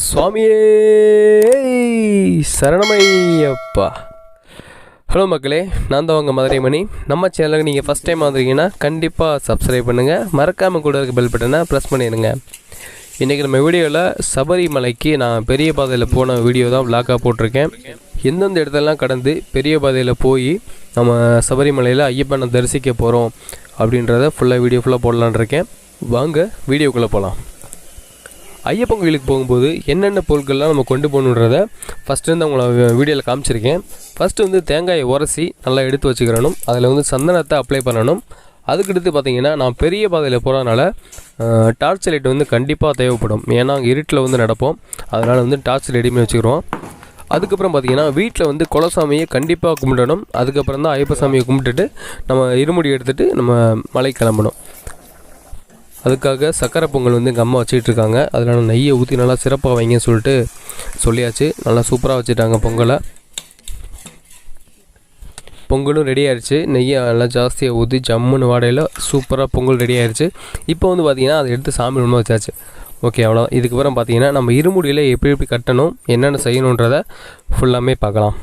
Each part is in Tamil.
சுவாமியே சரணமையப்பா. ஹலோ மக்களே, நான் தான் உங்கள் மதுரை மணி. நம்ம சேனலுக்கு நீங்கள் ஃபஸ்ட் டைம் வந்திருக்கீங்கன்னா கண்டிப்பாக சப்ஸ்கிரைப் பண்ணுங்கள். மறக்காமல் கூட இருக்க பெல் பட்டனை ப்ரெஸ் பண்ணிடுங்க. இன்றைக்கி நம்ம வீடியோவில் சபரிமலைக்கு நான் பெரிய பாதையில் போன வீடியோ தான் விளாக்காக போட்டிருக்கேன். எந்தெந்த இடத்தெல்லாம் கடந்து பெரிய பாதையில் போய் நம்ம சபரிமலையில் ஐயப்பனை தரிசிக்க போகிறோம் அப்படின்றத வீடியோ ஃபுல்லாக போடலான் இருக்கேன். வாங்க வீடியோக்குள்ளே போகலாம். ஐயப்பன் கோயிலுக்கு போகும்போது என்னென்ன பொருட்கள்லாம் நம்ம கொண்டு போகணுன்றத ஃபஸ்ட்டு வந்து அவங்கள வீடியோவில் காமிச்சிருக்கேன். ஃபஸ்ட்டு வந்து தேங்காயை உரசி நல்லா எடுத்து வச்சுக்கிறணும். அதில் சந்தனத்தை அப்ளை பண்ணணும். அதுக்கடுத்து பார்த்திங்கன்னா நான் பெரிய பாதையில் போகிறதுனால டார்ச் லைட் கண்டிப்பாக தேவைப்படும். ஏன்னா அங்கே இருட்டில் நடப்போம். அதனால் டார்ச் ரெடி பண்ணி வச்சுக்கிறோம். அதுக்கப்புறம் பார்த்திங்கன்னா வீட்டில் குலசாமியை கண்டிப்பாக கும்பிடணும். அதுக்கப்புறம் தான் ஐயப்ப சாமியை கும்பிட்டுட்டு நம்ம இருமுடி எடுத்துகிட்டு நம்ம மலை கிளம்பணும். அதுக்காக சக்கரை பொங்கல் எங்கள் அம்மா வச்சிட்ருக்காங்க. அதில் நான் நெய்யை ஊற்றி நல்லா சிறப்பாக வைங்கன்னு சொல்லியாச்சு. நல்லா சூப்பராக வச்சுட்டாங்க பொங்கலை. பொங்கலும் ரெடி ஆயிடுச்சு. நெய்யை நல்லா ஜாஸ்தியாக ஊற்றி ஜம்முன்னு வாடையில் சூப்பராக பொங்கல் ரெடி ஆயிடுச்சு. இப்போ பார்த்திங்கன்னா அதை எடுத்து சாமி ஒன்று வச்சாச்சு. ஓகே, அவ்வளோ. இதுக்கப்புறம் பார்த்திங்கன்னா நம்ம இருமுடியில் எப்படி கட்டணும், என்னென்ன செய்யணுன்றதை ஃபுல்லாமே பார்க்கலாம்.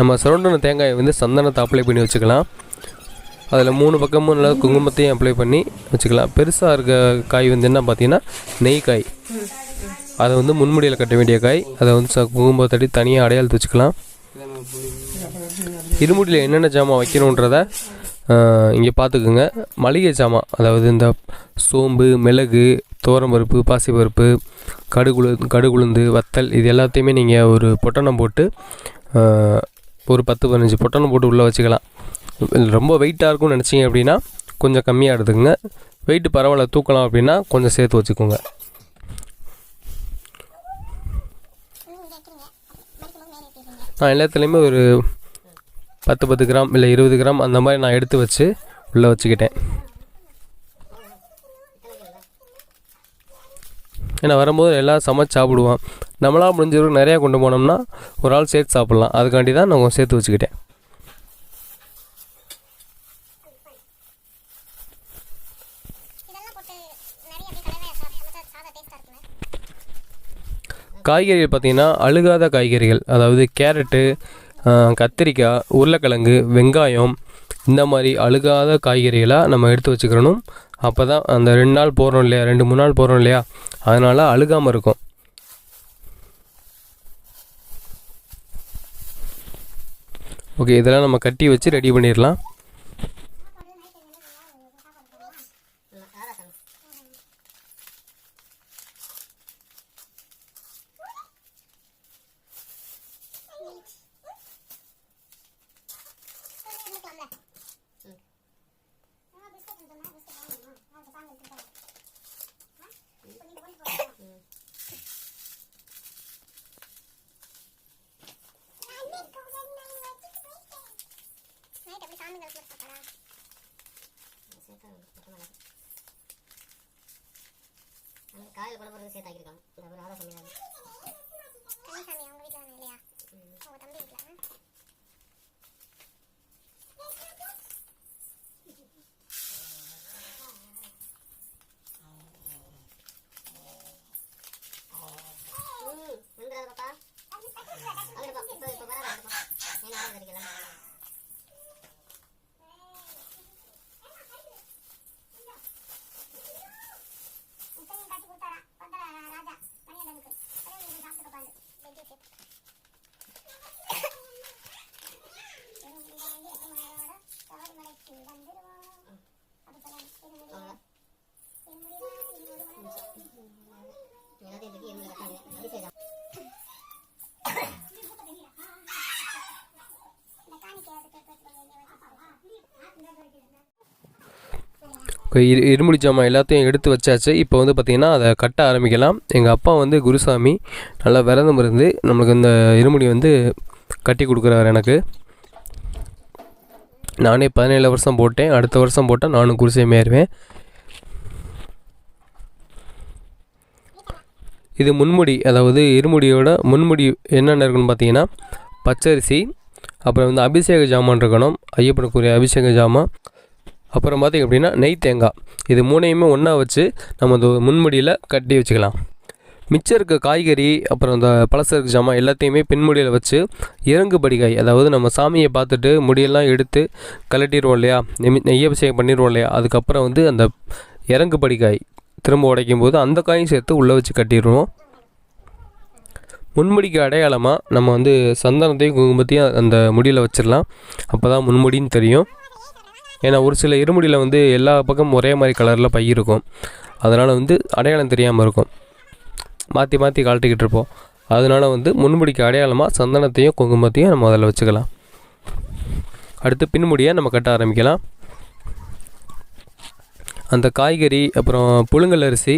நம்ம சுரண்டின தேங்காயை சந்தனத்தை அப்ளை பண்ணி வச்சுக்கலாம். அதில் 3 பக்கமும் நல்லா குங்குமத்தையும் அப்ளை பண்ணி வச்சுக்கலாம். பெருசாக இருக்க காய் என்ன பார்த்தீங்கன்னா நெய் காய். அதை முன்முடியில் கட்ட வேண்டிய காய். அதை குங்குமத்தடி தனியாக அடையாளத்து வச்சுக்கலாம். இருமுடியில் என்னென்ன ஜாமான் வைக்கணுன்றத இங்கே பார்த்துக்குங்க. மளிகை ஜாமான், அதாவது இந்த சோம்பு, மிளகு, துவரம்பருப்பு, பாசிப்பருப்பு, கடுகுளுந்து, வத்தல், இது எல்லாத்தையுமே நீங்கள் ஒரு பொட்டணம் போட்டு ஒரு 10-15 பொட்டணம் போட்டு உள்ளே வச்சுக்கலாம். ரொம்ப வெயிட்டாக இருக்கும்னு நினச்சிங்க அப்படின்னா கொஞ்சம் கம்மியாக எடுத்துக்கோங்க. வெயிட்டு பரவாயில்ல தூக்கலாம் அப்படின்னா கொஞ்சம் சேர்த்து வச்சுக்கோங்க. நான் எல்லாத்துலேயுமே ஒரு 10 கிராம் இல்லை 20 கிராம் அந்த மாதிரி நான் எடுத்து வச்சு உள்ளே வச்சுக்கிட்டேன். ஏன்னா வரும்போது எல்லாம் சமைச்சு சாப்பிடுவோம். நம்மளாக முடிஞ்சவருக்கு நிறையா கொண்டு போனோம்னா ஒரு ஆள் சேர்த்து சாப்பிட்லாம். அதுக்காண்டி தான் நான் சேர்த்து வச்சுக்கிட்டேன். காய்கறிகள் பார்த்திங்கன்னா அழுகாத காய்கறிகள், அதாவது கேரட்டு, கத்திரிக்காய், உருளைக்கிழங்கு, வெங்காயம், இந்த மாதிரி அழுகாத காய்கறிகளாக நம்ம எடுத்து வச்சுக்கிறணும். அப்போ தான் அந்த 2 நாள் போகிறோம் இல்லையா, 2-3 நாள் போகிறோம் இல்லையா, அதனால் அழுகாமல் இருக்கும். ஓகே, இதெல்லாம் நம்ம கட்டி வச்சு ரெடி பண்ணிடலாம். காலையில் கொண்டு போகிறது சேர்த்து ஆக்கியிருக்காங்க. ஒரு ஆதா சாமி கன்னிசாமி அவங்க வீட்டில் இல்லையா, அவங்க தம்பி வீட்டில். இருமுடி ஜாமான் எல்லாத்தையும் எடுத்து வச்சாச்சு. இப்போ பார்த்திங்கன்னா அதை கட்ட ஆரம்பிக்கலாம். எங்கள் அப்பா குருசாமி நல்லா விரதம் இருந்து நம்மளுக்கு இந்த இருமுடி கட்டி கொடுக்குறாரு. எனக்கு நானே 17 வருஷம் போட்டேன். அடுத்த வருஷம் போட்டால் நானும் குருசாமி ஆயிடுவேன். இது முன்முடி, அதாவது இருமுடியோட முன்முடி என்னென்ன இருக்குன்னு பார்த்தீங்கன்னா பச்சரிசி, அப்புறம் அபிஷேக ஜாமான் இருக்கணும், ஐயப்பனுக்குரிய அபிஷேக ஜாமான். அப்புறம் பார்த்திங்க அப்படின்னா நெய் தேங்காய், இது மூணையுமே ஒன்றா வச்சு நம்ம அந்த முன்முடியில் கட்டி வச்சுக்கலாம். மிச்சம் இருக்க காய்கறி அப்புறம் இந்த பலசரக்கு ஜாமான் எல்லாத்தையுமே பின்முடியில் வச்சு இறங்கு படிகாய், அதாவது நம்ம சாமியை பார்த்துட்டு முடியெல்லாம் எடுத்து கலட்டிடுவோம் இல்லையா, நெய்யபிஷேகம் பண்ணிடுவோம் இல்லையா, அதுக்கப்புறம் வந்து அந்த இறங்கு படிகாய் திரும்ப உடைக்கும் போது அந்த காயும் சேர்த்து உள்ளே வச்சு கட்டிடுவோம். முன்முடிக்கு அடையாளமாக நம்ம வந்து சந்தனத்தையும் குங்குமத்தையும் அந்த முடியில் வச்சிடலாம். அப்போ தான் முன்முடின்னு தெரியும். ஏன்னா ஒரு சில இருமுடியில் வந்து எல்லா பக்கமும் ஒரே மாதிரி கலரில் பை இருக்கும், அதனால் வந்து அடையாளம் தெரியாமல் இருக்கும், மாற்றி மாற்றி கழட்டிக்கிட்டு இருப்போம். அதனால் வந்து முன்முடிக்கு அடையாளமாக சந்தனத்தையும் குங்குமத்தையும் நம்ம அதில் வச்சுக்கலாம். அடுத்து பின்முடியை நம்ம கட்ட ஆரம்பிக்கலாம். அந்த காய்கறி அப்புறம் புழுங்கல் அரிசி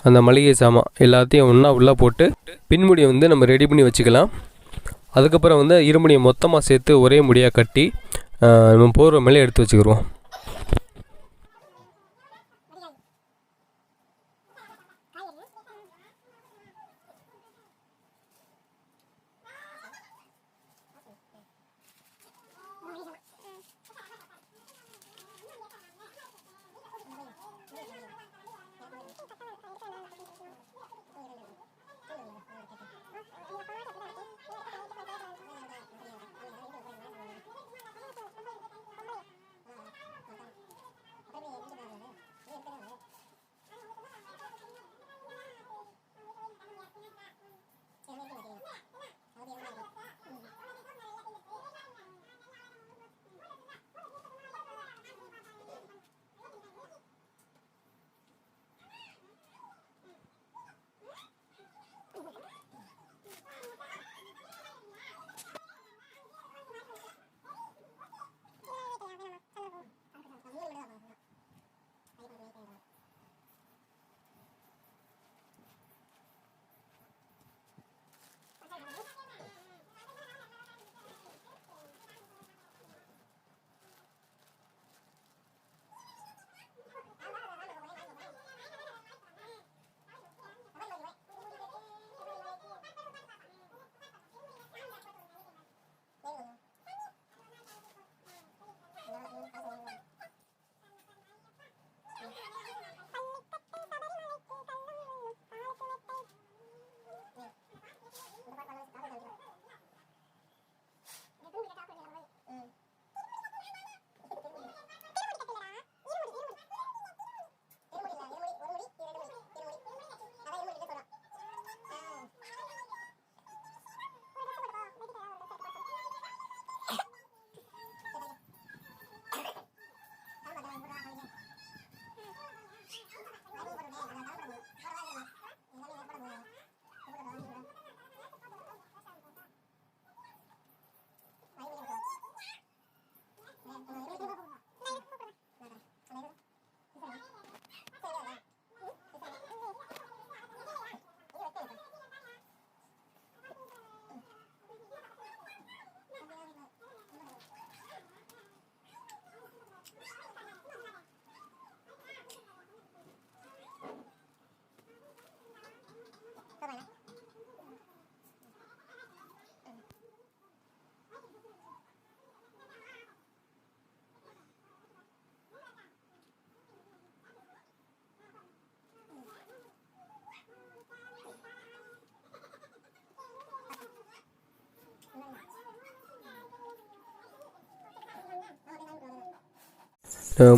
அந்த மளிகை சாமான் எல்லாத்தையும் ஒன்றா உள்ளே போட்டு பின்முடியை வந்து நம்ம ரெடி பண்ணி வச்சுக்கலாம். அதுக்கப்புறம் வந்து இருமுடியை மொத்தமாக சேர்த்து ஒரே முடியாக கட்டி நம்ம போர்வை மேலே எடுத்து வச்சுக்கிடுவோம்.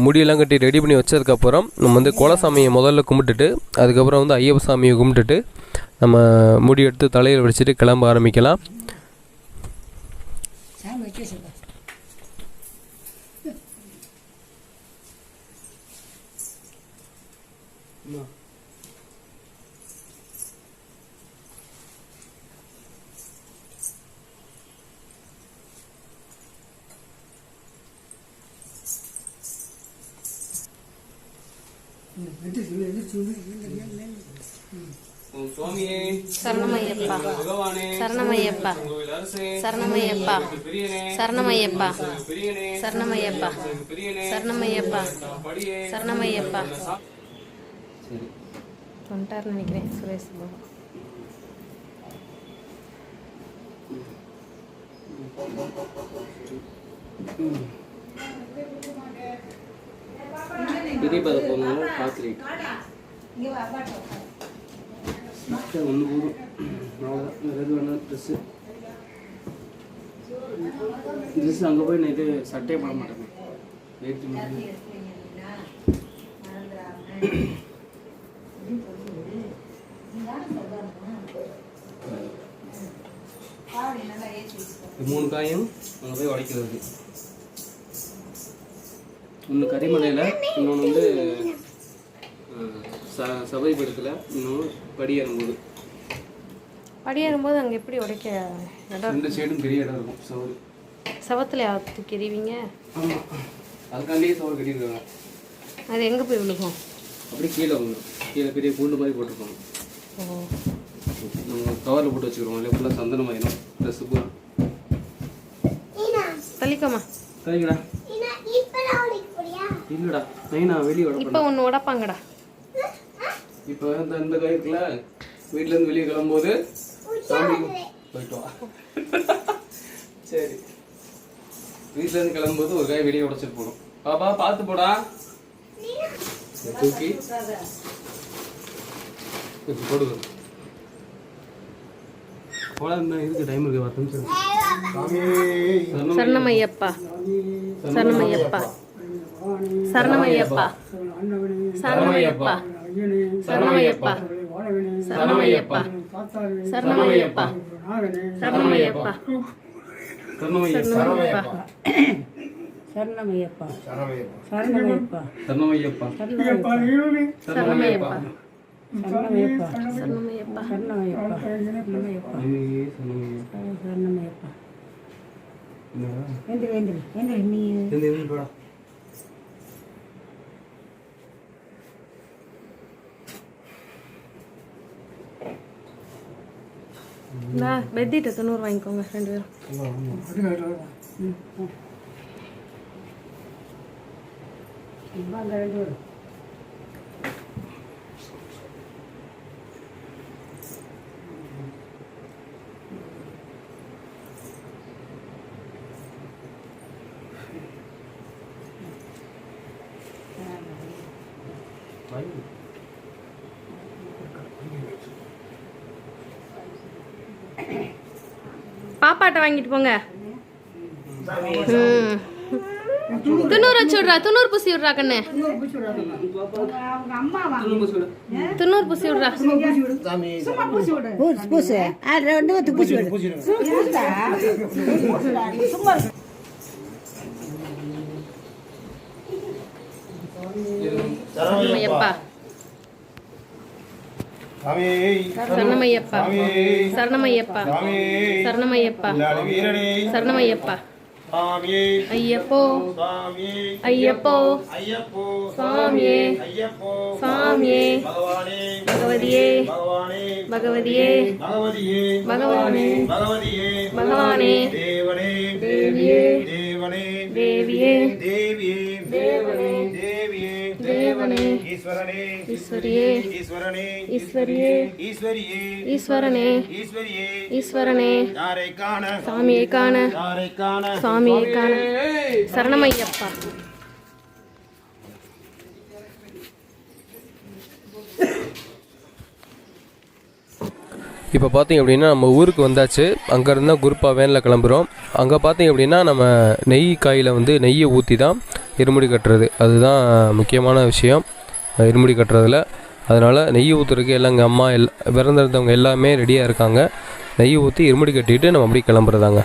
முடியெல்லாம் கட்டி ரெடி பண்ணி வச்சதுக்கப்புறம் நம்ம வந்து குலசாமியை முதல்ல கும்பிட்டுட்டு அதுக்கப்புறம் வந்து ஐயப்ப சாமியை கும்பிட்டுட்டு நம்ம முடி எடுத்து தலையில் வச்சுட்டு கிளம்ப ஆரம்பிக்கலாம். சரணமையப்பா சரணமையப்பா சரணமையப்பா சரணமையப்பா சரணமையப்பா சரணமையப்பா சரணமையப்பா வந்துட்டார்னு நினைக்கிறேன் சுரேஷ் பாபா. இடிப்பதை போகணும் கால்குலேட் ஒன்று போதும் அவ்வளோதான். வேறு வேணாம். ட்ரெஸ்ஸு அங்கே போய் நைட்டு சட்டையே போட மாட்டேங்க. நைட்டு மூணு காயும் அங்கே போய் உடைக்கிறது. ஒன்று கரிமலையில், இன்னொன்று வந்து சபைபுரத்தில், இன்னொன்று படியேறும்போது. படியேறும்போது அங்கே எப்படி உடைக்க இடம்? 2 சைடும் பெரிய இடம் இருக்கும். சவுறு சவத்தில் தூக்கிடுவீங்க? ஆமாம், அதுக்காண்டியே சவுறு கட்டியிருக்காங்க. அது எங்கே போய் விழுகும்? அப்படியே கீழே வந்துடும். கீழே பெரிய கூண்டு மாதிரி போட்டிருப்பாங்க. ஓ, நம்ம கவரில் போட்டு வச்சுக்கிறோம். இல்லை ஃபுல்லாக சந்தனம் ஆயிடும். ட்ரெஸ்ஸு பூரா தள்ளிக்கோமா. சரிங்கடா. இல்லைடா நைனா வெளியே விட. இப்போ ஒன்று உடைப்பாங்கடா. இப்போ இந்த கை இருக்குல்ல, வீட்டிலேருந்து வெளியே கிளம்பும்போது சாமி போயிட்டு வா. சரி, வீட்டிலேருந்து கிளம்பும்போது ஒரு காய் வெளியே உடைச்சிட்டு போகணும். பாப்பா பார்த்து போடா. தூக்கி போடுது. போடா, இருக்கு டைம் இருக்கு. 10 நிமிஷம். சரணமையப்பா, சரணமையப்பா, சரணமையப்பா, சரணமையப்பா, சரணமையப்பா, சரணமையப்பா, சரணமையப்பா, சரணமையப்பா, சரணமையப்பா, சரணமையப்பா, சரணமையப்பா, சரணமையப்பா, சரணமையப்பா, சரணமையப்பா, சரணமையப்பா, சரணமையப்பா, சரணமையப்பா, சரணமையப்பா, சரணமையப்பா. எந்திரி எந்திரி எந்திரி நீ போடா. பெத்திட்டு 90 வாங்கிக்கோங்க 2 பேரும். வாங்க 2 பேரும். பாப்பாட்ட வாங்கிட்டு போங்க. 90 வச்சு விட்றா. 90 பூசி விட்றா கண்ணு. 90 பூசி விட்றா. பூசு 2 பூசி விடு. சும்மா சரணமையப்பா, சரணமையப்பா, சரணமையப்பா, சரணமையப்பா, சரணமையப்பா, ஐயப்போ, ஐயப்போ, சாமியே, சாமியே, பகவதியே, பகவதியே, பகவானே, பகவானே, தேவியே, தேவியே, தேவனே, தேவனே, ஈஸ்வரனே, ஈஸ்வரியே, ஈஸ்வரியே, ஈஸ்வரனே, ஈஸ்வரனே, சாமியை காண, சாமியை காண, சரணமையப்பா. இப்போ பார்த்தீங்க அப்படின்னா நம்ம ஊருக்கு வந்தாச்சு. அங்கேருந்து தான் குரூப்பாக வேனில் கிளம்புறோம். அங்கே பார்த்தீங்க அப்படின்னா நம்ம நெய் காயில் வந்து நெய்யை ஊற்றி தான் இருமுடி கட்டுறது. அதுதான் முக்கியமான விஷயம் இருமுடி கட்டுறதுல. அதனால் நெய் ஊற்றுறதுக்கு எல்லாம் எங்கள் அம்மா பிறந்திருந்தவங்க எல்லாமே ரெடியாக இருக்காங்க. நெய் ஊற்றி இருமுடி கட்டிட்டு நம்ம அப்படியே கிளம்புறதாங்க.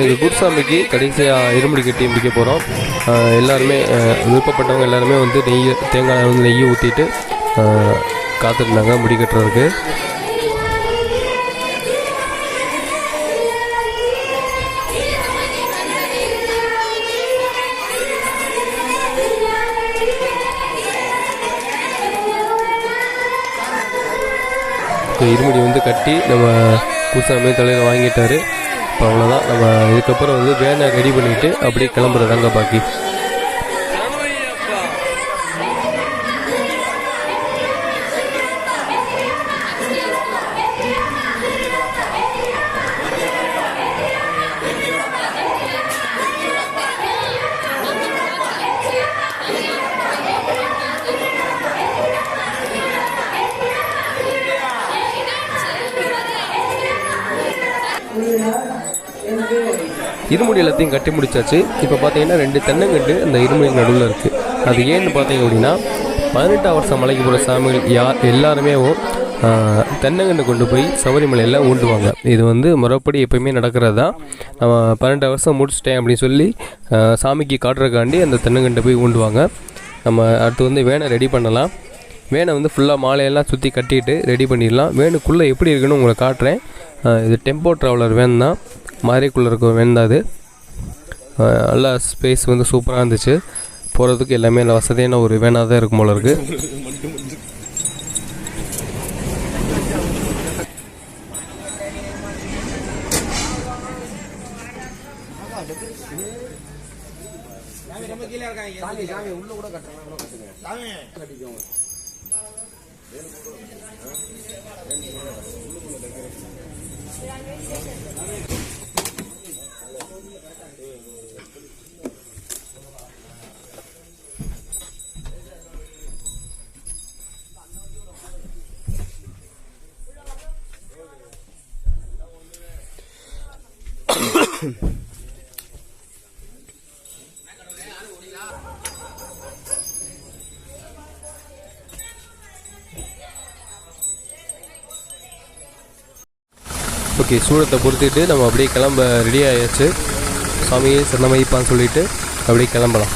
எங்கள் குருசாமிக்கு கடைசியாக இருமுடி கட்டி முடிக்க போகிறோம். எல்லாருமே விருப்பப்பட்டவங்க எல்லாருமே வந்து தேங்காய் வந்து நெய் ஊற்றிட்டு காத்திருந்தாங்க முடி கட்டுறதுக்கு. இருமுடி வந்து கட்டி நம்ம குருசாமி தலையில் வாங்கிட்டாரு. இப்போ அவ்வளோதான், நம்ம இதுக்கப்புறம் வந்து வேனை ரெடி பண்ணிவிட்டு அப்படியே கிளம்புறதாங்க பாக்கி. இருமுடி எல்லாத்தையும் கட்டி முடிச்சாச்சு. இப்போ பார்த்தீங்கன்னா 2 தென்னங்கண்டு அந்த இருமுடி நடுவில் இருக்குது. அது ஏன்னு பார்த்தீங்க அப்படின்னா 18ஆம் வருஷம் மலைக்கு போகிற சாமிகள் எல்லாருமே தென்னங்கன்று கொண்டு போய் சபரிமலையில் ஊண்டுவாங்க. இது வந்து முறைப்படி எப்போயுமே நடக்கிறது தான். நம்ம 18 வருஷம் முடிச்சிட்டேன் அப்படின்னு சொல்லி சாமிக்கு காட்டுறக்காண்டி அந்த தென்னங்கன்று போய் ஊண்டுவாங்க. நம்ம அடுத்து வந்து வேனை ரெடி பண்ணலாம். வேனை வந்து ஃபுல்லாக மாலையெல்லாம் சுற்றி கட்டிட்டு ரெடி பண்ணிடலாம். வேனுக்குள்ளே எப்படி இருக்குன்னு உங்களை காட்டுறேன். இது டெம்போ ட்ராவலர் வேன் தான், மாரிக்குள்ளே இருக்க வேன் தான். அது நல்லா ஸ்பேஸ் வந்து சூப்பராக இருந்துச்சு. போகிறதுக்கு எல்லாமே நல்ல வசதியான ஒரு வேனாக தான் இருக்கும் போல இருக்குது. ஓகே, சூடத்தை பொறுத்துட்டு நம்ம அப்படியே கிளம்ப ரெடி ஆயாச்சு. சாமியே சரணமைப்பான்னு சொல்லிட்டு அப்படியே கிளம்பலாம்.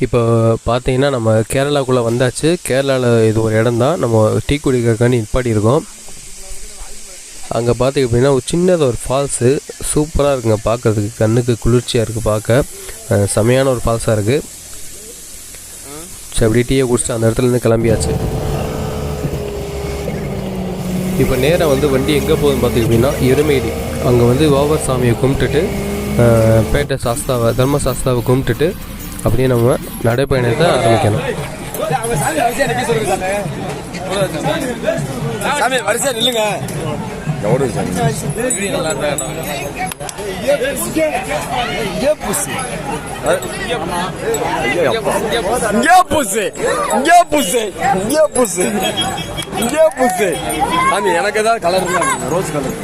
இப்போ பார்த்தீங்கன்னா நம்ம கேரளாக்குள்ளே வந்தாச்சு. கேரளாவில் இது ஒரு இடம் தான். நம்ம டீ குடிக்கிறக்காண்டி நிப்பாட்டி இருக்கோம். அங்கே பார்த்திங்க அப்படின்னா ஒரு சின்னதாக ஒரு ஃபால்ஸு சூப்பராக இருக்குங்க. பார்க்குறதுக்கு கண்ணுக்கு குளிர்ச்சியாக இருக்குது. பார்க்க செமையான ஒரு ஃபால்ஸாக இருக்குது. சரி, அப்படி டீயை குடிச்சிட்டு அந்த இடத்துலேருந்து கிளம்பியாச்சு. இப்போ நேராக வந்து வண்டி எங்கே போகுதுன்னு பார்த்திங்க அப்படின்னா எருமேலி. அங்கே வந்து ஓவர் சாமியை கும்பிட்டுட்டு பேட்டை சாஸ்தாவை தர்ம சாஸ்தாவை கும்பிட்டுட்டு அப்படியே நம்ம நடைப்பயணத்தை ஆரம்பிக்கணும். எனக்கு ஏதாவது கலர் ரோஸ் கலர்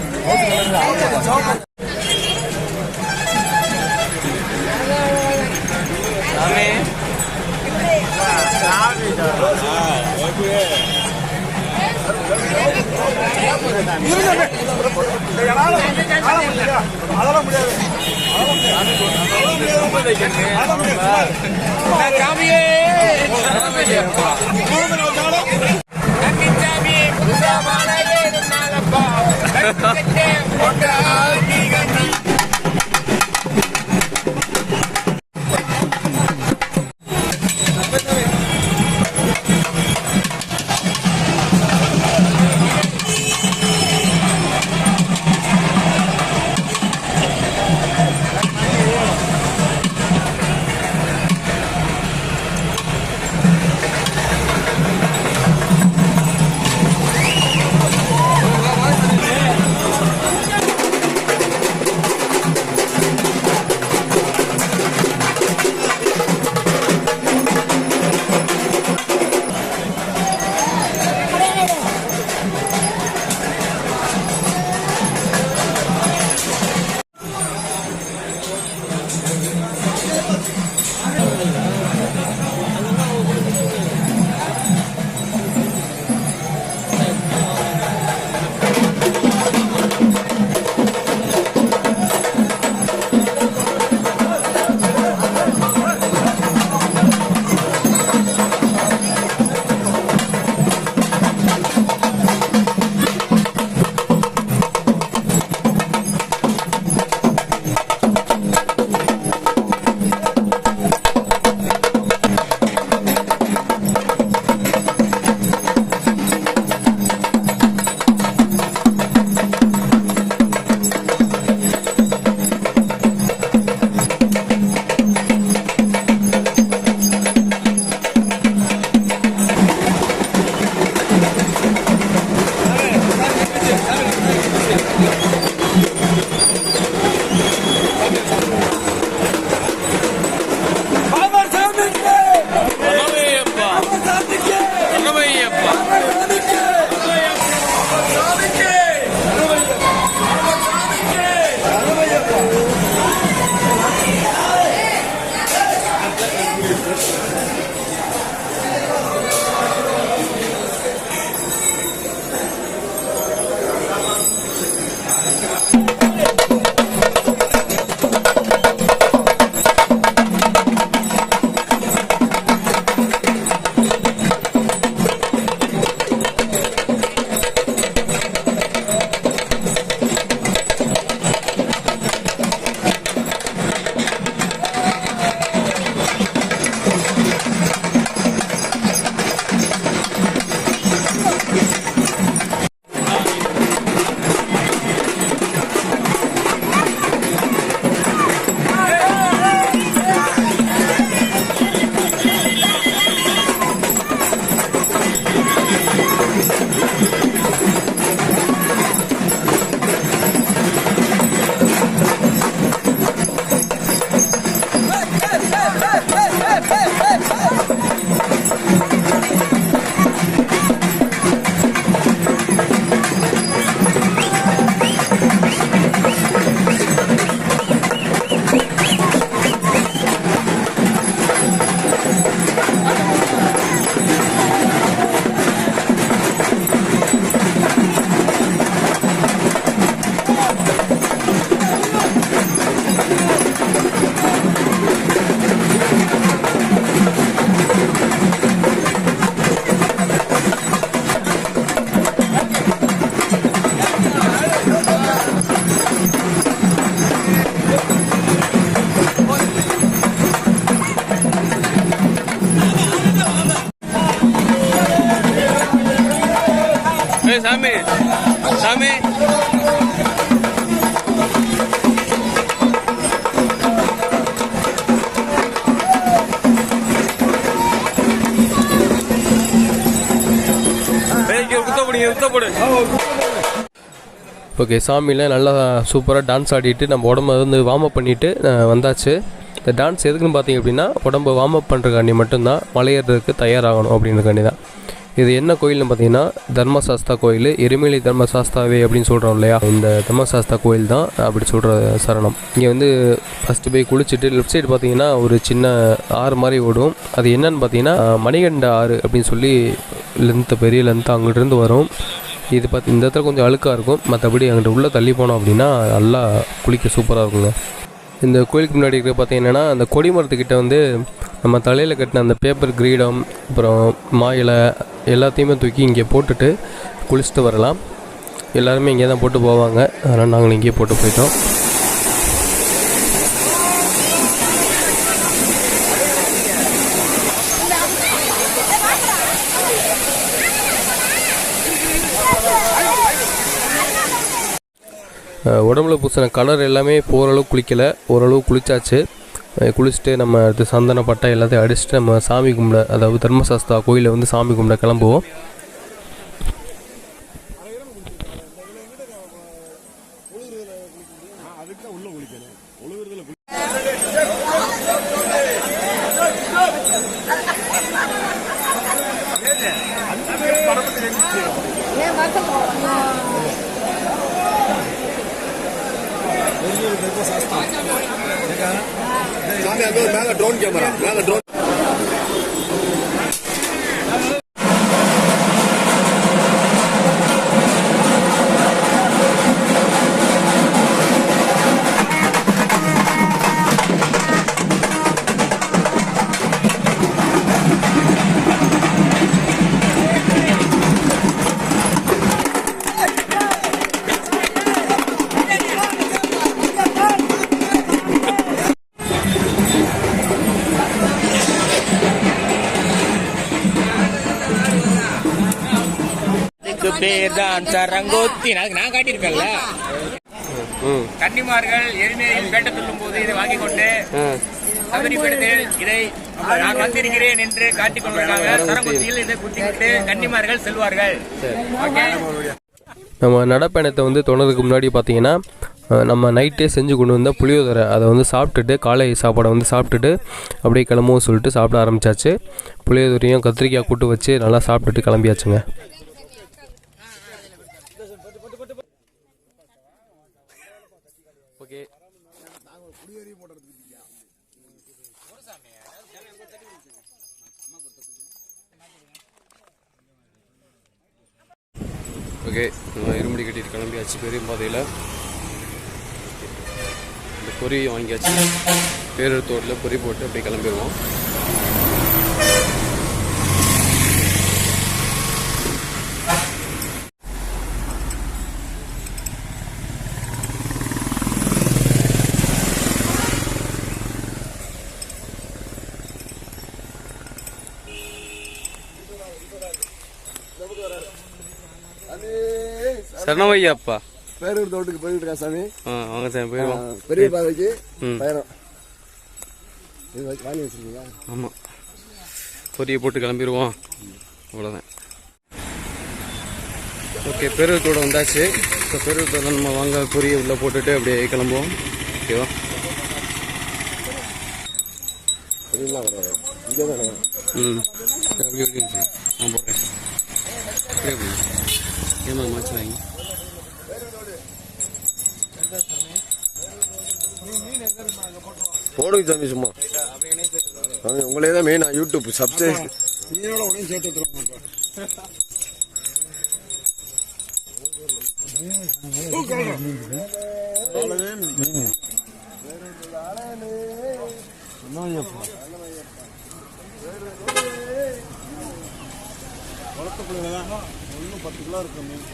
சாமி சாமி ஓகே, சாமியில் நல்லா சூப்பராக டான்ஸ் ஆடிட்டு நம்ம உடம்ப வந்து வார்ம் அப் பண்ணிவிட்டு வந்தாச்சு. இந்த டான்ஸ் எதுக்குன்னு பார்த்தீங்க அப்படின்னா உடம்பு வார்ம் அப் பண்ணுறக்காண்டி மட்டும்தான், மலையேறதுக்கு தயாராகணும் அப்படின்றக்காண்டி தான். இது என்ன கோயில்னு பார்த்தீங்கன்னா தர்மசாஸ்தா கோயில், எருமேலி தர்மசாஸ்தாவே அப்படின்னு சொல்கிறோம் இல்லையா, இந்த தர்மசாஸ்தா கோயில் தான் அப்படி சொல்கிற சரணம். இங்கே வந்து ஃபஸ்ட்டு போய் குளிச்சுட்டு லெஃப்ட் சைடு பார்த்தீங்கன்னா ஒரு சின்ன ஆறு மாதிரி ஓடும். அது என்னன்னு பார்த்தீங்கன்னா மணிகண்ட ஆறு அப்படின்னு சொல்லி பெரிய லென்த்து அங்கிட்டிருந்து வரும். இது இந்த இடத்துல கொஞ்சம் அழுக்காக இருக்கும், மற்றபடி அங்கிட்ட உள்ளே தள்ளி போனோம் அப்படின்னா நல்லா குளிக்க சூப்பராக இருக்குங்க. இந்த கோயிலுக்கு முன்னாடி இருக்கிற பார்த்தீங்கன்னா அந்த கொடி மரத்துக்கிட்ட வந்து நம்ம தலையில் கட்டின அந்த பேப்பர் கிரீடம் அப்புறம் மாயிலை எல்லாத்தையுமே தூக்கி இங்கே போட்டுட்டு குளிச்சுட்டு வரலாம். எல்லாருமே இங்கே தான் போட்டு போவாங்க, அதனால் நாங்கள் இங்கேயே போட்டு போயிட்டோம். உடம்புல பூசின கலர் எல்லாமே ஓரளவு குளிக்கலை, ஓரளவு குளிச்சாச்சு. குளிச்சுட்டு நம்ம அடுத்து சந்தன பட்டை எல்லாத்தையும் அடிச்சுட்டு நம்ம சாமி கும்பிட, அதாவது தர்மசாஸ்தா கோயிலை வந்து சாமி கும்பிட கிளம்புவோம். மேல ட்ரோன் கேமரா, மேல ட்ரோன். பேர்தான் சரங்கோத்தி நான் காட்டியிருப்பேன்ல. கன்னிமார்கள் எருமையில் வேட்ட சொல்லும் போது இதை வாங்கி கொண்டு சபரிபீடத்தில் இதை நான் வந்திருக்கிறேன் என்று காட்டிக் கொண்டிருக்காங்க. சரங்கோத்தியில் இதை குத்திவிட்டு கன்னிமார்கள் செல்வார்கள். நம்ம நடப்பயணத்தை வந்து தொடர்றதுக்கு முன்னாடி பார்த்தீங்கன்னா நம்ம நைட்டே செஞ்சு கொண்டு வந்த புளியோதரை அதை வந்து சாப்பிட்டுட்டு, காலை சாப்பாடை வந்து சாப்பிட்டுட்டு அப்படியே கிளம்புவோம் சொல்லிட்டு சாப்பிட ஆரம்பித்தாச்சு. புளியோதரையும் கத்திரிக்காய் கூட்டு வச்சு நல்லா சாப்பிட்டுட்டு கிளம்பியாச்சுங்க. ஓகே, ஓகே, நம்ம இருமுடி கட்டிட்டு கிளம்பியாச்சு. பெரிய பாதையில் இந்த பொரி வாங்கியாச்சு. பேரூர் பொரி போட்டு அப்படியே கிளம்பிடுவோம். சரணமையாப்பா பேரூர் தோட்டுக்கு போயிட்டு இருக்கா சாமி. வாங்க சாமி போயிடுவோம். பெரிய பாதைக்கு பயணம் வாங்கி வச்சிருக்கீங்க. ஆமாம், பொரியை போட்டு கிளம்பிடுவோம், அவ்வளோதான். ஓகே, பேரூர் தோடு வந்தாச்சு. இப்போ பேரூர் தோடு நம்ம வாங்க பொரியை உள்ளே போட்டுட்டு அப்படியே கிளம்புவோம். ஓகேவா? இங்கே தானே. அப்படி நான் போடுறேன். ஏமா மாச்சு வாங்கி போடுங்க சாமி. சும்மா சாமி உங்களே தான் மெயினா யூடியூப் சப்ஸ்கிரைப் சேர்த்து வளர்த்த பிள்ளைங்க தான் ஒன்றும் 10 கிலோ இருக்கு மீன்.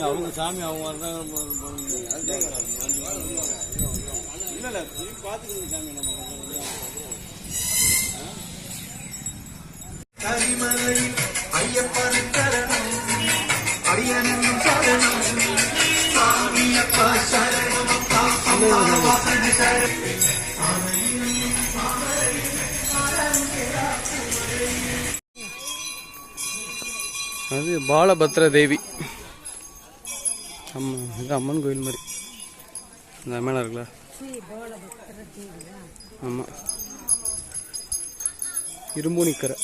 அவங்க சாமி அவங்க இல்ல பார்த்துக்கணும் சாமி நம்ம கரிமலை ஐயப்பன் சரணம் அரியனும் சரணம் சாமியப்பா சரணமப்பா அம்மாவாசன் சரணம் அது பாலபத்ர தேவி அம்மா, இது அம்மன் கோயில் மாதிரி இந்த மேலே இருக்குல்ல. ஆமாம், இரும்பூனிக்கரை.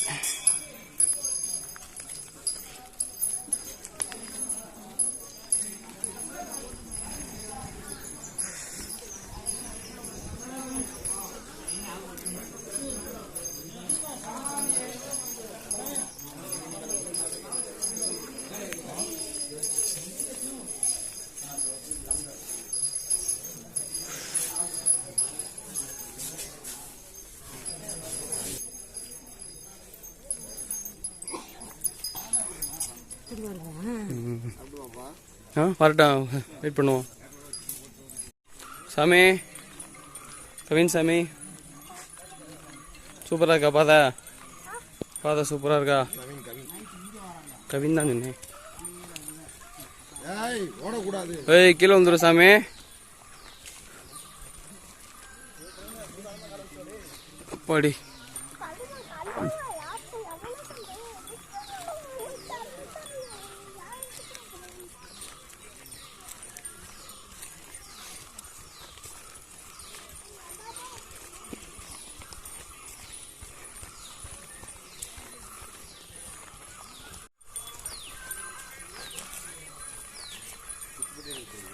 வரட்டும், வெயிட் பண்ணுவோம். சாமி, கவின் சாமி, சூப்பராக இருக்கா பாதா? பாதா சூப்பராக இருக்கா? கவின் தான் சொன்னேன். ஏய், கீழே வந்துடும் சாமி. பாடி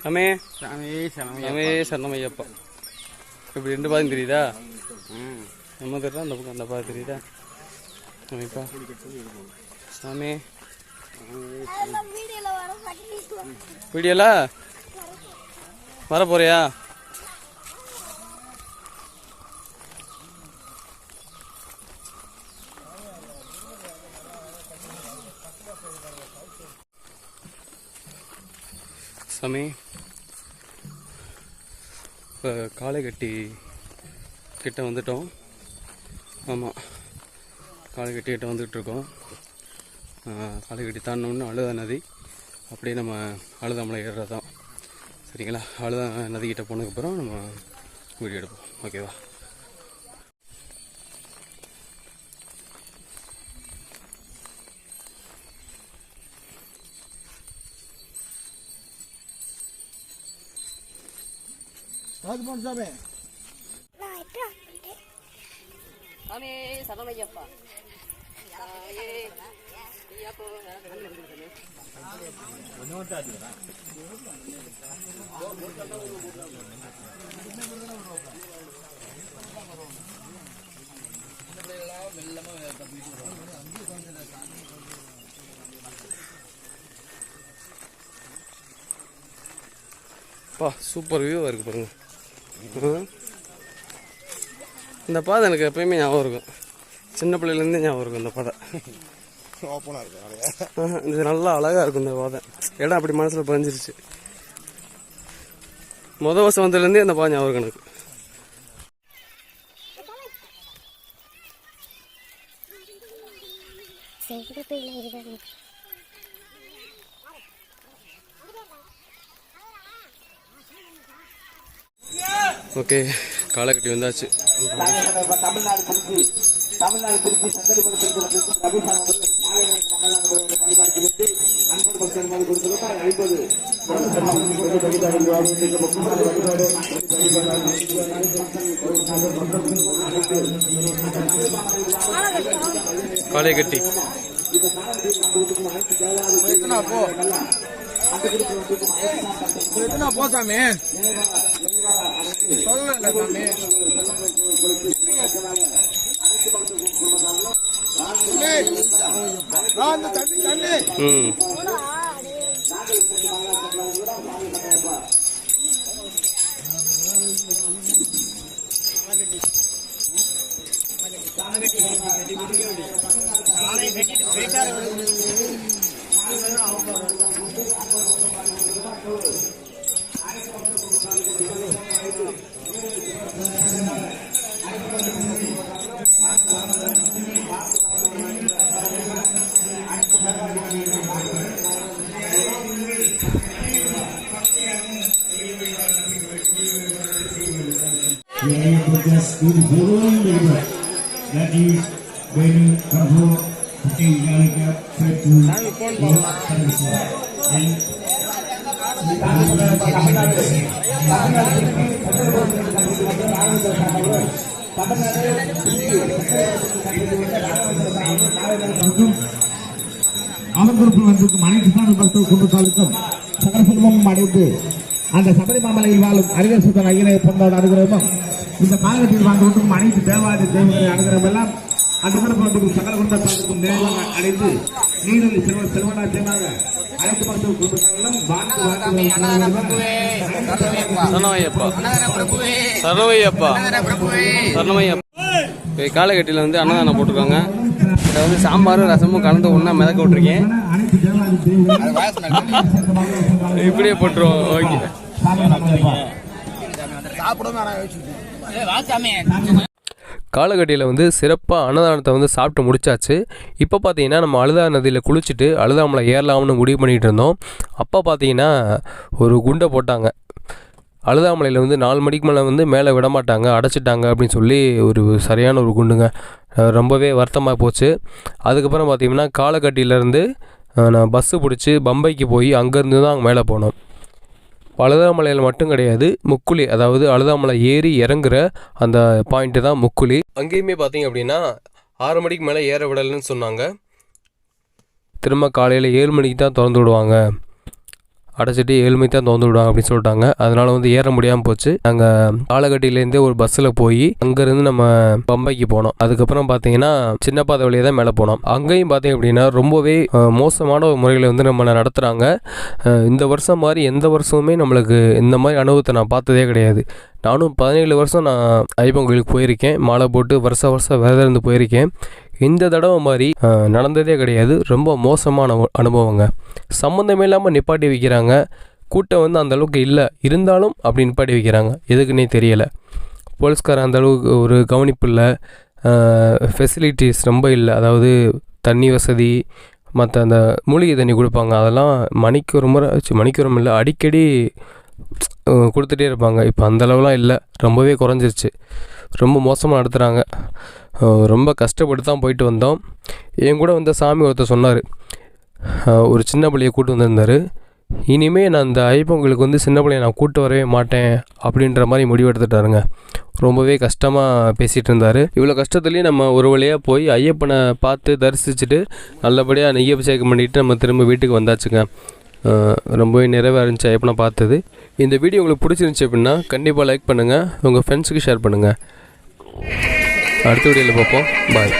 சாமி, சாமி சரணமையப்பா. இப்படி 2 பாதம் தெரியுதா? நம்ம தெரியுதா? அந்த பக்கம் அந்த பாதம் தெரியுதா? சாமிப்பா சாமி. வீடியோல வர போறியா? சாமி, இப்போ காளைகட்டி கிட்ட வந்துட்டோம். ஆமாம், காளைகட்டி கிட்ட வந்துகிட்ருக்கோம். காளைகட்டி தாண்டினோன்னு அழுதா நதி, அப்படியே நம்ம அழுதாமலை ஏறுறது தான். சரிங்களா? அழுதா நதிக்கிட்ட போனதுக்கப்புறம் நம்ம வீடியோ எடுப்போம். ஓகேவா? சாமி சாமி சரணமையப்பா. சூப்பர் வியூவாக இருக்குது பாருங்க. இந்த பாதை எனக்கு எப்பயுமே ஞாபகம் இருக்கும். சின்ன பிள்ளையிலேருந்தே ஞாபகம் இருக்கும் இந்த பாதை. இது நல்லா அழகாக இருக்கும் இந்த பாதை. இடம் அப்படி மனசில் பதிஞ்சிருச்சு. வருஷம் வந்ததுலேருந்தே அந்த பாதை ஞாபகம் எனக்கு. ஓகே, காளைகட்டி வந்தாச்சு. தமிழ்நாடு திருச்சி காளைகட்டி போசாமி சொல்லல That is when Prabhu putting Galika to அவர் குரூப்பில் வந்திருக்கும் அனைத்து சாமி பக்தர்கள் குடும்பத்தாளுக்கும் சகல செல்வமும் அடைந்து அந்த சபரிமலையில் வாழும் அரிகசுத்தன் ஐயனை பொருளோடு அனுகிரகமும் இந்த காலகட்டத்தில் வாழ்ந்து கொண்டிருக்கும் அனைத்து தேவாதி தேவர்களை அனுகிரகம் எல்லாம் அந்த குடும்பத்துக்கும் சகல குடும்பத்தாளுக்கும் நேர்வாக அடைந்து நீரில் செல்வனா தேவாக அனைத்து பக்தர்கள் குடும்பத்தாலும் காலகட்டியில் வந்து அன்னதானம் போட்டிருக்காங்க. இதை வந்து சாம்பாரும் ரசமும் கலந்து ஒன்றா மிதக்க விட்டுருக்கேன். இப்படியே போட்டுருவோம். ஓகே, காலகட்டியில் வந்து சிறப்பாக அன்னதானத்தை வந்து சாப்பிட்டு முடிச்சாச்சு. இப்போ பார்த்தீங்கன்னா நம்ம அழுதா நதியில் குளிச்சுட்டு அழுதாமலை ஏறலாம்னு முடிவு பண்ணிகிட்டு இருந்தோம். அப்போ பார்த்தீங்கன்னா ஒரு குண்டை போட்டாங்க. அழுதாமலையில் வந்து 4 மணிக்கு மேலே வந்து மேலே விடமாட்டாங்க, அடைச்சிட்டாங்க அப்படின்னு சொல்லி ஒரு சரியான ஒரு குண்டுங்க. ரொம்பவே வருத்தமாக போச்சு. அதுக்கப்புறம் பார்த்திங்கன்னா காலகட்டியிலேருந்து நான் பஸ்ஸு பிடிச்சி பம்பைக்கு போய் அங்கேருந்து தான் அங்கே மேலே போனோம். அழுதாமலையில் மட்டும் கிடையாது, முக்குழி, அதாவது அழுதாமலை ஏறி இறங்குற அந்த பாயிண்ட்டு தான் முக்குழி. அங்கேயுமே பார்த்திங்க அப்படின்னா 6 மணிக்கு மேலே ஏற விடலைன்னு சொன்னாங்க. திரும்ப காலையில் 7 மணிக்கு தான் திறந்து விடுவாங்க, அடைச்சிட்டு 7 மணிக்கு தான் திறந்து விடுவாங்க அப்படின்னு சொல்லிட்டாங்க. அதனால் வந்து ஏற முடியாமல் போச்சு. நாங்கள் ஆலகட்டிலேருந்தே ஒரு பஸ்ஸில் போய் அங்கேருந்து நம்ம பம்பைக்கு போனோம். அதுக்கப்புறம் பார்த்தீங்கன்னா சின்ன பாதை வழியாக தான் மேலே போனோம். அங்கேயும் பார்த்தீங்க அப்படின்னா ரொம்பவே மோசமான ஒரு முறையில் வந்து நம்ம நடத்துகிறாங்க. இந்த வருஷம் மாதிரி எந்த வருஷமுமே நம்மளுக்கு இந்த மாதிரி அனுபவத்தை நான் பார்த்ததே கிடையாது. நானும் 17 வருஷம் நான் ஐயப்பன் கோயிலுக்கு போயிருக்கேன், மாலை போட்டு வருஷம் விரதம் இருந்து போயிருக்கேன். இந்த தடவை மாதிரி நடந்ததே கிடையாது. ரொம்ப மோசமான அனுபவங்க. சம்மந்தமே இல்லாமல் நிப்பாட்டி வைக்கிறாங்க. கூட்டம் வந்து அந்தளவுக்கு இல்லை, இருந்தாலும் அப்படி நிப்பாட்டி வைக்கிறாங்க. எதுக்குன்னே தெரியலை. போலீஸ்காரன் அந்தளவுக்கு ஒரு கவனிப்பு இல்லை, ஃபெசிலிட்டிஸ் ரொம்ப இல்லை. அதாவது தண்ணி வசதி, மற்ற அந்த மூலிகை தண்ணி கொடுப்பாங்க, அதெல்லாம் மணிக்கு ஒரு முறை இல்லை, அடிக்கடி கொடுத்துட்டே இருப்பாங்க. இப்போ அந்தளவுலாம் இல்லை, ரொம்பவே குறைஞ்சிருச்சு. ரொம்ப மோசமாக நடத்துகிறாங்க. ரொம்ப கஷ்டப்பட்டு தான் போயிட்டு வந்தோம். என் கூட வந்த சாமி ஒருத்தர் சொன்னார், ஒரு சின்ன பிள்ளையை கூட்டு வந்திருந்தார். இனிமேல் நான் அந்த ஐயப்பங்களுக்கு வந்து சின்ன பிள்ளையை நான் கூட்டு வரவே மாட்டேன் அப்படின்ற மாதிரி முடிவு எடுத்துட்டாருங்க. ரொம்பவே கஷ்டமாக பேசிகிட்டு இருந்தார். இவ்வளோ கஷ்டத்துலேயும் நம்ம ஒரு வழியாக போய் ஐயப்பனை பார்த்து தரிசிச்சுட்டு நல்லபடியாக நெய்யபிஷேகம் பண்ணிவிட்டு நம்ம திரும்ப வீட்டுக்கு வந்தாச்சுங்க. ரொம்பவே நிறைவாக இருந்துச்சு ஐயப்பனை பார்த்தது. இந்த வீடியோ உங்களுக்கு பிடிச்சிருந்துச்சி அப்படின்னா கண்டிப்பாக லைக் பண்ணுங்கள், உங்கள் ஃப்ரெண்ட்ஸுக்கு ஷேர் பண்ணுங்கள். அடுத்த வீடியோவில் பார்ப்போம். பாய்.